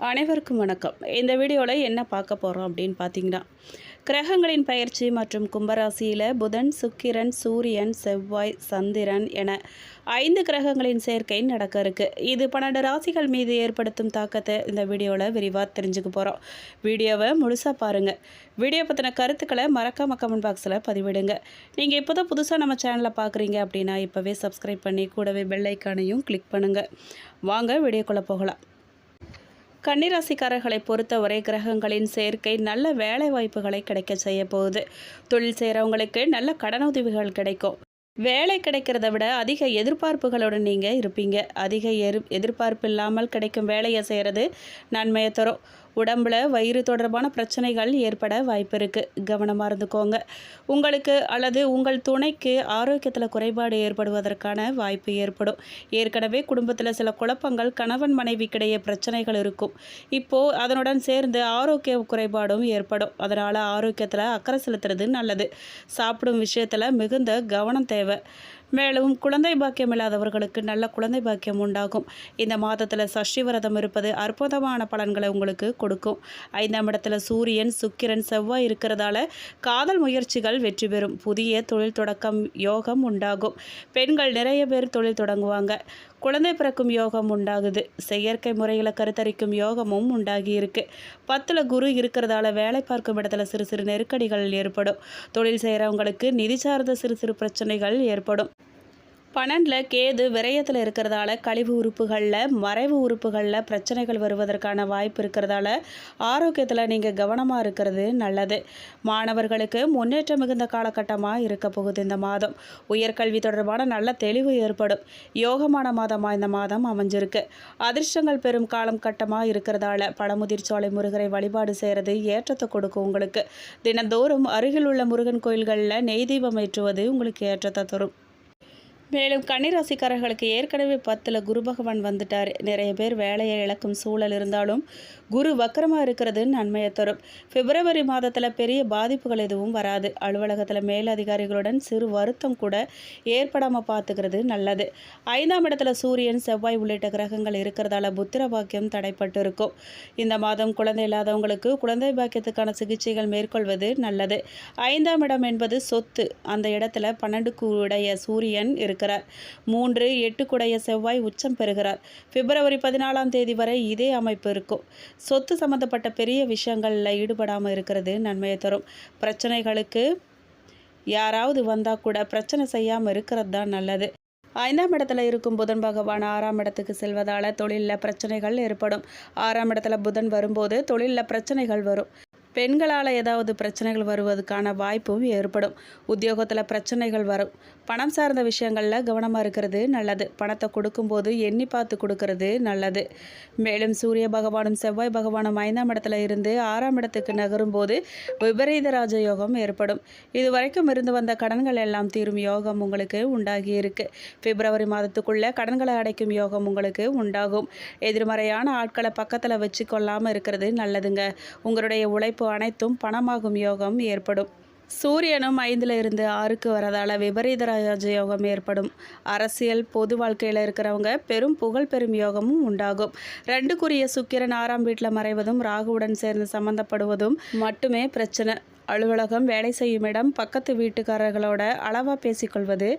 அனைவருக்கும் வணக்கம். இந்த வீடியோவில் என்ன பார்க்க போகிறோம் அப்படின்னு பார்த்தீங்கன்னா, கிரகங்களின் பயிற்சி மற்றும் கும்பராசியில் புதன், சுக்கிரன், சூரியன், செவ்வாய், சந்திரன் என 5 கிரகங்களின் சேர்க்கை நடக்க இருக்குது. இது 12 ராசிகள் மீது ஏற்படுத்தும் தாக்கத்தை இந்த வீடியோவில் விரிவாக தெரிஞ்சுக்க போகிறோம். வீடியோவை முழுசாக பாருங்கள். வீடியோ பற்றின கருத்துக்களை மறக்காம கமெண்ட் பாக்ஸில் பதிவிடுங்க. நீங்கள் இப்போ தான் புதுசாக நம்ம சேனலில் பார்க்குறீங்க அப்படின்னா இப்போவே சப்ஸ்கிரைப் பண்ணி கூடவே பெல் ஐக்கானையும் கிளிக் பண்ணுங்கள். வாங்க வீடியோக்குள்ளே போகலாம். கன்னிராசிக்காரர்களை பொறுத்தவரை கிரகங்களின் சேர்க்கை நல்ல வேலை வாய்ப்புகளை கிடைக்க செய்ய போகுது. தொழில் செய்கிறவங்களுக்கு நல்ல கடனுதவிகள் கிடைக்கும். வேலை கிடைக்கிறத விட அதிக எதிர்பார்ப்புகளுடன் நீங்கள் இருப்பீங்க. அதிக எதிர்பார்ப்பு இல்லாமல் கிடைக்கும் வேலையை செய்கிறது நன்மையை தரும். உடம்புல வயிறு தொடர்பான பிரச்சனைகள் ஏற்பட வாய்ப்பு இருக்குது. கவனமாக இருந்துக்கோங்க. உங்களுக்கு அல்லது உங்கள் துணைக்கு ஆரோக்கியத்தில் குறைபாடு ஏற்படுவதற்கான வாய்ப்பு ஏற்படும். ஏற்கனவே குடும்பத்தில் சில குழப்பங்கள், கணவன் மனைவிக்கிடையே பிரச்சனைகள் இருக்கும். இப்போது அதனுடன் சேர்ந்து ஆரோக்கிய குறைபாடும் ஏற்படும். அதனால் ஆரோக்கியத்தில் அக்கறை செலுத்துறது நல்லது. சாப்பிடும் விஷயத்தில் மிகுந்த கவனம் தேவை. மேலும் குழந்தை பாக்கியம் இல்லாதவர்களுக்கு நல்ல குழந்தை பாக்கியம் உண்டாகும். இந்த மாதத்தில் சஷ்டி விரதம் இருப்பது அற்புதமான பலன்களை உங்களுக்கு கொடுக்கும். 5ஆம் இடத்துல சூரியன், சுக்கிரன், செவ்வாய் இருக்கிறதால காதல் முயற்சிகள் வெற்றி பெறும். புதிய தொழில் தொடக்கம் யோகம் உண்டாகும். பெண்கள் நிறைய பேர் தொழில் தொடங்குவாங்க. குழந்தை பிறக்கும் யோகம் உண்டாகுது. செயற்கை முறையில் கருத்தரிக்கும் யோகமும் உண்டாகி இருக்கு. 10ல் குரு இருக்கிறதால வேலை பார்க்கும் இடத்துல சிறு சிறு நெருக்கடிகள் ஏற்படும். தொழில் செய்கிறவங்களுக்கு நிதி சார்ந்த சிறு சிறு பிரச்சனைகள் ஏற்படும். 12ல் கேது விரயத்தில் இருக்கிறதால கழிவு உறுப்புகளில், மறைவு உறுப்புகளில் பிரச்சனைகள் வருவதற்கான வாய்ப்பு இருக்கிறதால ஆரோக்கியத்தில் நீங்கள் கவனமாக இருக்கிறது நல்லது. மாணவர்களுக்கு முன்னேற்றம் மிகுந்த காலகட்டமாக இருக்க போகுது. இந்த மாதம் உயர்கல்வி தொடர்பான நல்ல தெளிவு ஏற்படும். யோகமான மாதமாக இந்த மாதம் அமைஞ்சிருக்கு. அதிர்ஷ்டங்கள் பெறும் காலம் கட்டமாக இருக்கிறதால பழமுதிர்ச்சோலை முருகரை வழிபாடு செய்கிறது ஏற்றத்தை கொடுக்கும். உங்களுக்கு தினந்தோறும் அருகில் உள்ள முருகன் கோயில்களில் நெய் தீபம் ஏற்றுவது உங்களுக்கு ஏற்றத்தை தரும். மேலும் கன்னிராசிக்காரர்களுக்கு ஏற்கனவே 10ல் குரு பகவான் வந்துட்டார். நிறைய பேர் வேலையை இழக்கும் சூழல் இருந்தாலும் குரு வக்கரமாக இருக்கிறது நன்மையை தரும். பிப்ரவரி மாதத்தில் பெரிய பாதிப்புகள் எதுவும் வராது. அலுவலகத்தில் மேலதிகாரிகளுடன் சிறு வருத்தம் கூட ஏற்படாமல் பார்த்துக்கிறது நல்லது. 5ஆம் இடத்துல சூரியன், செவ்வாய் உள்ளிட்ட கிரகங்கள் இருக்கிறதால புத்திர பாக்கியம் தடைப்பட்டு இருக்கும். இந்த மாதம் குழந்தை இல்லாதவங்களுக்கு குழந்தை பாக்கியத்துக்கான சிகிச்சைகள் மேற்கொள்வது நல்லது. 5ஆம் இடம் என்பது சொத்து. அந்த இடத்துல 12 உடைய சூரியன் இருக்கிறார். 3, 8 செவ்வாய் உச்சம் பெறுகிறார். பிப்ரவரி 14ஆம் தேதி வரை இதே அமைப்பு இருக்கும். சொத்து சம்பந்தப்பட்ட பெரிய விஷயங்களில் ஈடுபடாமல் இருக்கிறது நன்மையை தரும். பிரச்சனைகளுக்கு யாராவது வந்தால் கூட பிரச்சனை செய்யாமல் இருக்கிறது தான் நல்லது. 5ஆம் இடத்துல இருக்கும் புதன் பகவான் 6ஆம் இடத்துக்கு செல்வதால் தொழிலில் பிரச்சனைகள் ஏற்படும். 6ஆம் இடத்துல புதன் வரும்போது தொழிலில் பிரச்சனைகள் வரும். பெண்களால் ஏதாவது பிரச்சனைகள் வருவதற்கான வாய்ப்பும் ஏற்படும். உத்தியோகத்தில் பிரச்சனைகள் வரும். பணம் சார்ந்த விஷயங்களில் கவனமாக இருக்கிறது நல்லது. பணத்தை கொடுக்கும்போது எண்ணி பார்த்து கொடுக்கறது நல்லது. மேலும் சூரிய பகவானும் செவ்வாய் பகவானும் 5ஆம் இடத்துல இருந்து 6ஆம் இடத்துக்கு நகரும் போது விபரீத ராஜயோகம் ஏற்படும். இதுவரைக்கும் இருந்து வந்த கடன்கள் எல்லாம் தீரும் யோகம் உங்களுக்கு உண்டாகி இருக்கு. பிப்ரவரி மாதத்துக்குள்ளே கடன்களை அடைக்கும் யோகம் உங்களுக்கு உண்டாகும். எதிர்மறையான ஆட்களை பக்கத்தில் வச்சு கொள்ளாமல் இருக்கிறது நல்லதுங்க. உங்களுடைய உழைப்பு அனைத்தும் பணமாகும் யோகம் ஏற்படும். சூரியனும் 5ல் இருந்து 6க்கு வரதால் விபரீத ராஜயோகம் ஏற்படும். அரசியல், பொது வாழ்க்கையில் இருக்கிறவங்க பெரும் புகழ் பெறும் யோகமும் உண்டாகும். 2க்குரிய சுக்கிரன் 6ஆம் வீட்டில் மறைவதும் ராகுவுடன் சேர்ந்து சம்பந்தப்படுவதும் மட்டுமே பிரச்சனை. அலுவலகம், வேலை செய்யும் இடம், பக்கத்து வீட்டுக்காரர்களோட அளவாக பேசிக்கொள்வது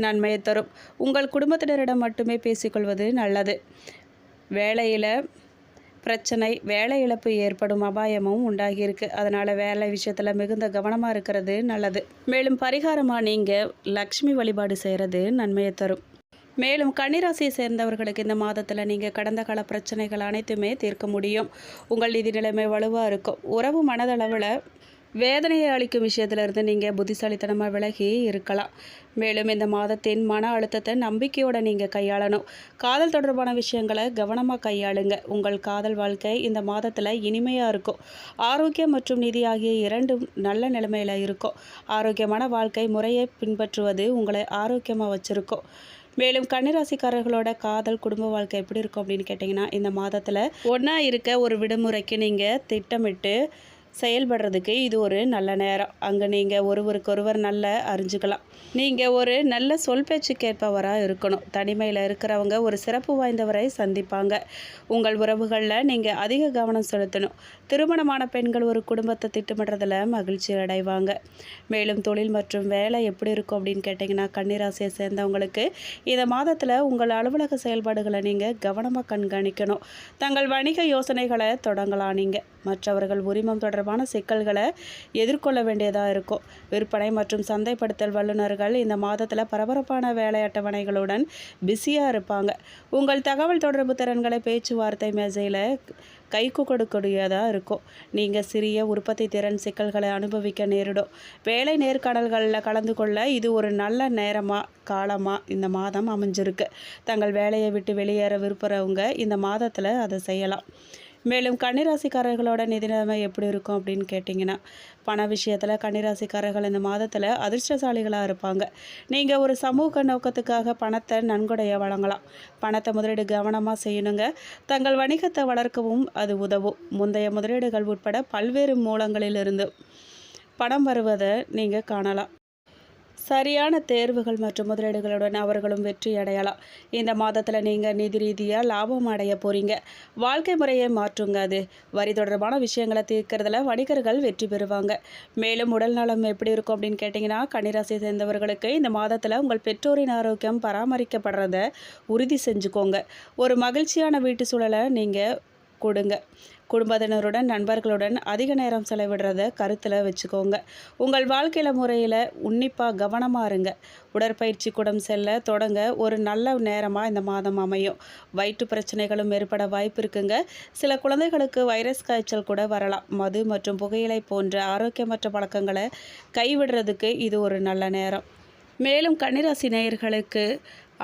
நன்மையை தரும். உங்கள் குடும்பத்தினரிடம் மட்டுமே பேசிக்கொள்வது நல்லது. வேலையில் பிரச்சனை, வேலை இழப்பு ஏற்படும் அபாயமும் உண்டாகியிருக்கு. அதனால் வேலை விஷயத்தில் மிகுந்த கவனமாக இருக்கிறது நல்லது. மேலும் பரிகாரமாக நீங்கள் லக்ஷ்மி வழிபாடு செய்கிறது நன்மையை தரும். மேலும் கன்னிராசியை சேர்ந்தவர்களுக்கு இந்த மாதத்தில் நீங்கள் கடந்த கால பிரச்சனைகள் அனைத்துமே தீர்க்க முடியும். உங்கள் நிதி நிலைமை வலுவாக இருக்கும். உறவு மனதளவில் வேதனையை அளிக்கும் விஷயத்திலிருந்து நீங்கள் புத்திசாலித்தனமாக விலகி இருக்கலாம். மேலும் இந்த மாதத்தின் மன அழுத்தத்தை நம்பிக்கையோடு நீங்கள் கையாளணும். காதல் தொடர்பான விஷயங்களை கவனமாக கையாளுங்க. உங்கள் காதல் வாழ்க்கை இந்த மாதத்தில் இனிமையாக இருக்கும். ஆரோக்கியம் மற்றும் நிதி ஆகிய 2ம் நல்ல நிலைமையில் இருக்கும். ஆரோக்கியமான வாழ்க்கை முறையை பின்பற்றுவது உங்களை ஆரோக்கியமாக வச்சுருக்கும். மேலும் கன்னிராசிக்காரர்களோட காதல், குடும்ப வாழ்க்கை எப்படி இருக்கும் அப்படின்னு கேட்டிங்கன்னா, இந்த மாதத்தில் ஒன்றா இருக்க ஒரு விடுமுறைக்கு நீங்கள் திட்டமிட்டு செயல்படுறதுக்கு இது ஒரு நல்ல நேரம். அங்கே நீங்கள் ஒருவருக்கொருவர் நல்லா அறிஞ்சுக்கலாம். நீங்கள் ஒரு நல்ல சொல் பேச்சு கேட்பவராக இருக்கணும். தனிமையில் இருக்கிறவங்க ஒரு சிறப்பு வாய்ந்தவரை சந்திப்பாங்க. உங்கள் உறவுகளில் நீங்கள் அதிக கவனம் செலுத்தணும். திருமணமான பெண்கள் ஒரு குடும்பத்தை திட்டமிடுறதில் மகிழ்ச்சி அடைவாங்க. மேலும் தொழில் மற்றும் வேலை எப்படி இருக்கும் அப்படின்னு கேட்டிங்கன்னா, கன்னிராசியை சேர்ந்தவங்களுக்கு இந்த மாதத்தில் உங்கள் அலுவலக செயல்பாடுகளை நீங்கள் கவனமாக கண்காணிக்கணும். தங்கள் வணிக யோசனைகளை தொடங்கலாம். நீங்கள் மற்றவர்கள் உரிமம் தொடர்பான சிக்கல்களை எதிர்கொள்ள வேண்டியதாக இருக்கும். விற்பனை மற்றும் சந்தைப்படுத்தல் வல்லுநர்கள் இந்த மாதத்தில் பரபரப்பான வேலை அட்டவணைகளுடன் பிஸியாக இருப்பாங்க. உங்கள் தகவல் தொடர்பு திறன்களை பேச்சுவார்த்தை மேஜையில் கைக்கு கொடுக்கூடியதாக இருக்கும். நீங்கள் சிறிய உற்பத்தி திறன் சிக்கல்களை அனுபவிக்க நேரிடும். வேலை நேர்காணல்களில் கலந்து கொள்ள இது ஒரு நல்ல காலமாக இந்த மாதம் அமைஞ்சிருக்கு. தங்கள் வேலையை விட்டு வெளியேற விரும்புகிறவங்க இந்த மாதத்தில் அதை செய்யலாம். மேலும் கன்னிராசிக்காரர்களோட நிதி நிலைமை எப்படி இருக்கும் அப்படின்னு கேட்டிங்கன்னா, பண விஷயத்தில் கன்னிராசிக்காரர்கள் இந்த மாதத்தில் அதிர்ஷ்டசாலிகளாக இருப்பாங்க. நீங்கள் ஒரு சமூக நோக்கத்துக்காக பணத்தை நன்கொடைய வழங்கலாம். பணத்தை முதலீடு கவனமாக செய்யணுங்க. தங்கள் வணிகத்தை வளர்க்கவும் அது உதவும். முந்தைய முதலீடுகள் உட்பட பல்வேறு மூலங்களிலிருந்து பணம் வருவதை நீங்கள் காணலாம். சரியான தேர்வுகள் மற்றும் முதலீடுகளுடன் அவர்களும் வெற்றி அடையலாம். இந்த மாதத்தில் நீங்கள் நிதி ரீதியாக லாபம் அடைய போகிறீங்க. வாழ்க்கை முறையை மாற்றுங்க. அது வரி தொடர்பான விஷயங்களை தீர்க்கிறதுல வணிகர்கள் வெற்றி பெறுவாங்க. மேலும் உடல் நலம் எப்படி இருக்கும் அப்படின்னு கேட்டிங்கன்னா, கன்னிராசியை சேர்ந்தவர்களுக்கு இந்த மாதத்தில் உங்கள் பெற்றோரின் ஆரோக்கியம் பராமரிக்கப்படுறத உறுதி செஞ்சுக்கோங்க. ஒரு மகிழ்ச்சியான வீட்டு சூழலை நீங்கள் கொடுங்க. குடும்பத்தினருடன் நண்பர்களுடன் அதிக நேரம் செலவிடுறத கருத்தில் வச்சுக்கோங்க. உங்கள் வாழ்க்கையில் முறையில் உன்னிப்பாக கவனமாக இருங்க. உடற்பயிற்சி கூடம் செல்ல தொடங்க ஒரு நல்ல நேரமாக இந்த மாதம் அமையும். வயிற்று பிரச்சனைகளும் ஏற்பட வாய்ப்பு இருக்குங்க. சில குழந்தைகளுக்கு வைரஸ் காய்ச்சல் கூட வரலாம். மது மற்றும் புகையிலை போன்ற ஆரோக்கியமற்ற பழக்கங்களை கைவிடுறதுக்கு இது ஒரு நல்ல நேரம். மேலும் கன்னிராசி நேயர்களுக்கு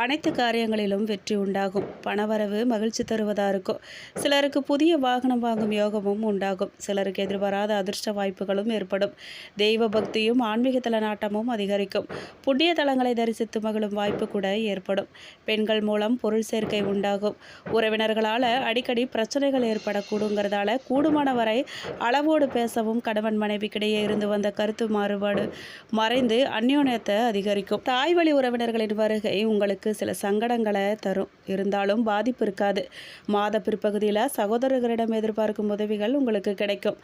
அனைத்து காரியங்களிலும் வெற்றி உண்டாகும். பணவரவு மகிழ்ச்சி தருவதாக இருக்கும். சிலருக்கு புதிய வாகனம் வாங்கும் யோகமும் உண்டாகும். சிலருக்கு எதிர்பாராத அதிர்ஷ்ட வாய்ப்புகளும் ஏற்படும். தெய்வ பக்தியும் ஆன்மீகத்தல நாட்டமும் அதிகரிக்கும். புண்ணிய தலங்களை தரிசித்து மகிழும் வாய்ப்பு கூட ஏற்படும். பெண்கள் மூலம் பொருள் சேர்க்கை உண்டாகும். உறவினர்களால் அடிக்கடி பிரச்சனைகள் ஏற்படக்கூடுங்கிறதால கூடுமான வரை அளவோடு பேசவும், கணவன் மனைவிக்கிடையே இருந்து வந்த கருத்து மாறுபாடு மறைந்து அந்யோன்யத்தை அதிகரிக்கும். தாய் வழி உறவினர்களின் வருகை உங்களுக்கு சில சங்கடங்களை தரும். இருந்தாலும் பாதிப்பு இருக்காது. மாத பிற்பகுதியில் சகோதரர்களிடம் எதிர்பார்க்கும் உதவிகள் உங்களுக்கு கிடைக்கும்.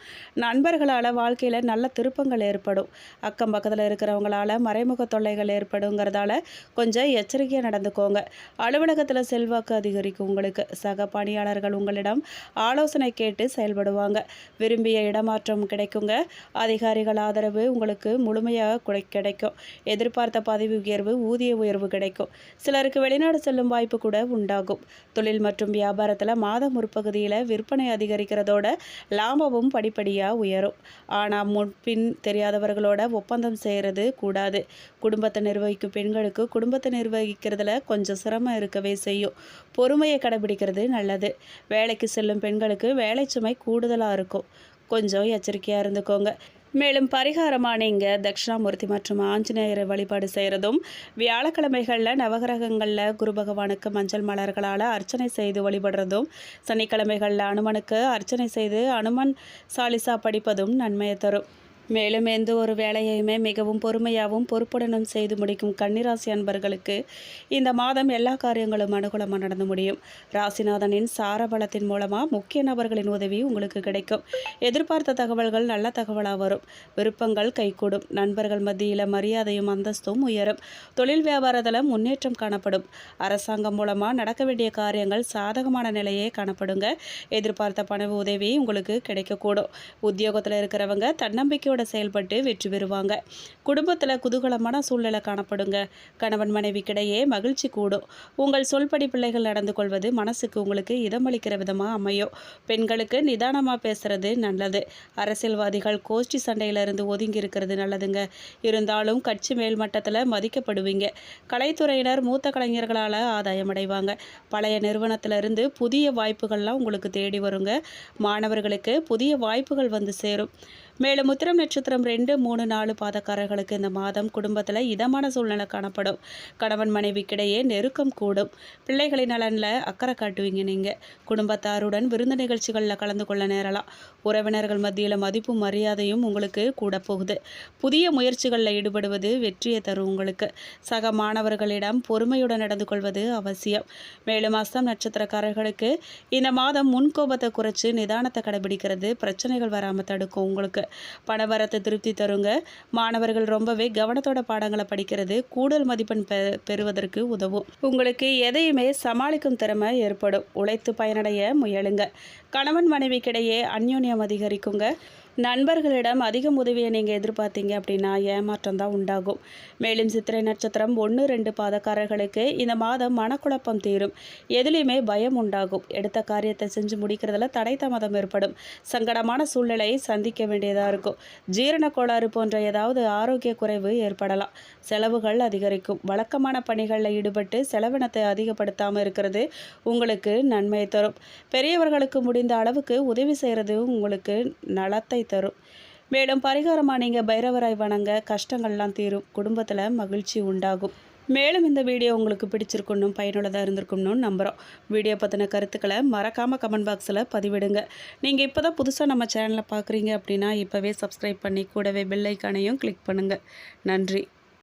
நண்பர்களால் வாழ்க்கையில் நல்ல திருப்பங்கள் ஏற்படும். அக்கம் பக்கத்தில் இருக்கிறவங்களால மறைமுக தொல்லைகள் ஏற்படுங்கிறதால கொஞ்சம் எச்சரிக்கையாக நடந்துக்கோங்க. அலுவலகத்தில் செல்வாக்கு அதிகரிக்கும். உங்களுக்கு சக பணியாளர்கள் உங்களிடம் ஆலோசனை கேட்டு செயல்படுவாங்க. விரும்பிய இடமாற்றம் கிடைக்குங்க. அதிகாரிகள் ஆதரவு உங்களுக்கு முழுமையாக கிடைக்கும். எதிர்பார்த்த பதவி உயர்வு, ஊதிய உயர்வு கிடைக்கும். சிலருக்கு வெளிநாடு செல்லும் வாய்ப்பு கூட உண்டாகும். தொழில் மற்றும் வியாபாரத்தில் மாத முற்பகுதியில் விற்பனை அதிகரிக்கிறதோட லாபமும் படிப்படியாக உயரும். ஆனால் முன்பின் தெரியாதவர்களோட ஒப்பந்தம் செய்கிறது கூடாது. குடும்பத்தை நிர்வகிக்கும் பெண்களுக்கு குடும்பத்தை நிர்வகிக்கிறதுல கொஞ்சம் சிரமம் இருக்கவே செய்யும். பொறுமையை கடைபிடிக்கிறது நல்லது. வேலைக்கு செல்லும் பெண்களுக்கு வேலை சுமை கூடுதலாக இருக்கும். கொஞ்சம் எச்சரிக்கையாக இருந்துக்கோங்க. மேலும் பரிகாரமாக நீங்கள் தட்சிணாமூர்த்தி மற்றும் ஆஞ்சநேயரை வழிபாடு செய்கிறதும், வியாழக்கிழமைகளில் நவகிரகங்களில் குரு பகவானுக்கு மஞ்சள் மலர்களால் அர்ச்சனை செய்து வழிபடுறதும், சனிக்கிழமைகளில் அனுமனுக்கு அர்ச்சனை செய்து அனுமன் சாலிசா படிப்பதும் நன்மையை தரும். மேலும் எந்த ஒரு வேலையுமே மிகவும் பொறுமையாகவும் பொறுப்புடனும் செய்து முடிக்கும் கன்னிராசி அன்பர்களுக்கு இந்த மாதம் எல்லா காரியங்களும் அனுகூலமாக நடந்து முடியும். ராசிநாதனின் சாரபலத்தின் மூலமாக முக்கிய நபர்களின் உதவி உங்களுக்கு கிடைக்கும். எதிர்பார்த்த தகவல்கள் நல்ல தகவலாக வரும். விருப்பங்கள் கைகூடும். நண்பர்கள் மத்தியில் மரியாதையும் அந்தஸ்தும் உயரும். தொழில் வியாபாரத்தில் முன்னேற்றம் காணப்படும். அரசாங்கம் மூலமாக நடக்க வேண்டிய காரியங்கள் சாதகமான நிலையே காணப்படுங்க. எதிர்பார்த்த பண உதவி உங்களுக்கு கிடைக்கக்கூடும். உத்தியோகத்தில் இருக்கிறவங்க தன்னம்பிக்கை செயல்பட்டு வெற்றி பெறுவாங்க. குடும்பத்தில் குதூகலமான சூழ்நிலை காணப்படுங்க. கணவன் மனைவிக்கிடையே மகிழ்ச்சி கூடும். உங்கள் சொல்படி பிள்ளைகள் நடந்து கொள்வது மனசுக்கு உங்களுக்கு இதமளிக்கிற விதமாக அமையும். பெண்களுக்கு நிதானமாக பேசுறது நல்லது. அரசியல்வாதிகள் கோஷ்டி சண்டையிலிருந்து ஒதுங்கி இருக்கிறது நல்லதுங்க. இருந்தாலும் கட்சி மேல்மட்டத்தில் மதிக்கப்படுவீங்க. கலைத்துறையினர் மூத்த கலைஞர்களால் ஆதாயம் அடைவாங்க. பழைய நிறுவனத்திலிருந்து புதிய வாய்ப்புகள்லாம் உங்களுக்கு தேடி வருங்க. மாணவர்களுக்கு புதிய வாய்ப்புகள் வந்து சேரும். மேலும் உத்திரம் நட்சத்திரம் 2, 3, 4 பாதக்காரர்களுக்கு இந்த மாதம் குடும்பத்தில் இதமான சூழ்நிலை காணப்படும். கணவன் மனைவிக்கிடையே நெருக்கம் கூடும். பிள்ளைகளின் நலனில் அக்கறை காட்டுவீங்க. நீங்கள் குடும்பத்தாருடன் விருந்து நிகழ்ச்சிகளில் கலந்து கொள்ள நேரலாம். உறவினர்கள் மத்தியில் மதிப்பும் மரியாதையும் உங்களுக்கு கூட போகுது. புதிய முயற்சிகளில் ஈடுபடுவது வெற்றியை தரும். உங்களுக்கு சக மாணவர்களிடம் பொறுமையுடன் நடந்து கொள்வது அவசியம். மேலும் அஸ்தம் நட்சத்திரக்காரர்களுக்கு இந்த மாதம் முன்கோபத்தை குறைச்சி நிதானத்தை கடைபிடிக்கிறது பிரச்சனைகள் வராமல் தடுக்கும். உங்களுக்கு பணவரத்தை திருப்தி தருங்க. மாணவர்கள் ரொம்பவே கவனத்தோட பாடங்களை படிக்கிறது கூடுதல் மதிப்பெண் பெறுவதற்கு உதவும். உங்களுக்கு எதையுமே சமாளிக்கும் திறமை ஏற்படும். உழைத்து பயனடைய முயலுங்க. கணவன் மனைவிக்கிடையே அந்யோன்யம் அதிகரிக்குங்க. நண்பர்களிடம் அதிகம் உதவியை நீங்கள் எதிர்பார்த்தீங்க அப்படின்னா ஏமாற்றம் தான் உண்டாகும். மேலும் சித்திரை நட்சத்திரம் 1, 2 பாதக்காரர்களுக்கு இந்த மாதம் மனக்குழப்பம் தீரும். எதுலேயுமே பயம் உண்டாகும். எடுத்த காரியத்தை செஞ்சு முடிக்கிறதுல தடை தாமதம் ஏற்படும். சங்கடமான சூழ்நிலையை சந்திக்க வேண்டியதாக இருக்கும். ஜீரண கோளாறு போன்ற ஏதாவது ஆரோக்கிய குறைவு ஏற்படலாம். செலவுகள் அதிகரிக்கும். வழக்கமான பணிகளில் ஈடுபட்டு செலவினத்தை அதிகப்படுத்தாமல் இருக்கிறது உங்களுக்கு நன்மையை தரும். பெரியவர்களுக்கு முடிந்த அளவுக்கு உதவி செய்கிறது உங்களுக்கு நலத்தை தரும். மேலும் பரிகாரமாக நீங்கள் பைரவராய் வணங்க கஷ்டங்கள்லாம் தீரும். குடும்பத்தில் மகிழ்ச்சி உண்டாகும். மேலும் இந்த வீடியோ உங்களுக்கு பிடிச்சிருக்கணும், பயனுள்ளதாக இருந்திருக்கும்னு நம்புகிறோம். வீடியோ பற்றின கருத்துக்களை மறக்காமல் கமெண்ட் பாக்ஸில் பதிவிடுங்க. நீங்கள் இப்போ தான் புதுசாக நம்ம சேனலை பார்க்குறீங்க அப்படின்னா இப்போவே சப்ஸ்கிரைப் பண்ணி கூடவே பெல் ஐக்கானையும் கிளிக் பண்ணுங்கள். நன்றி.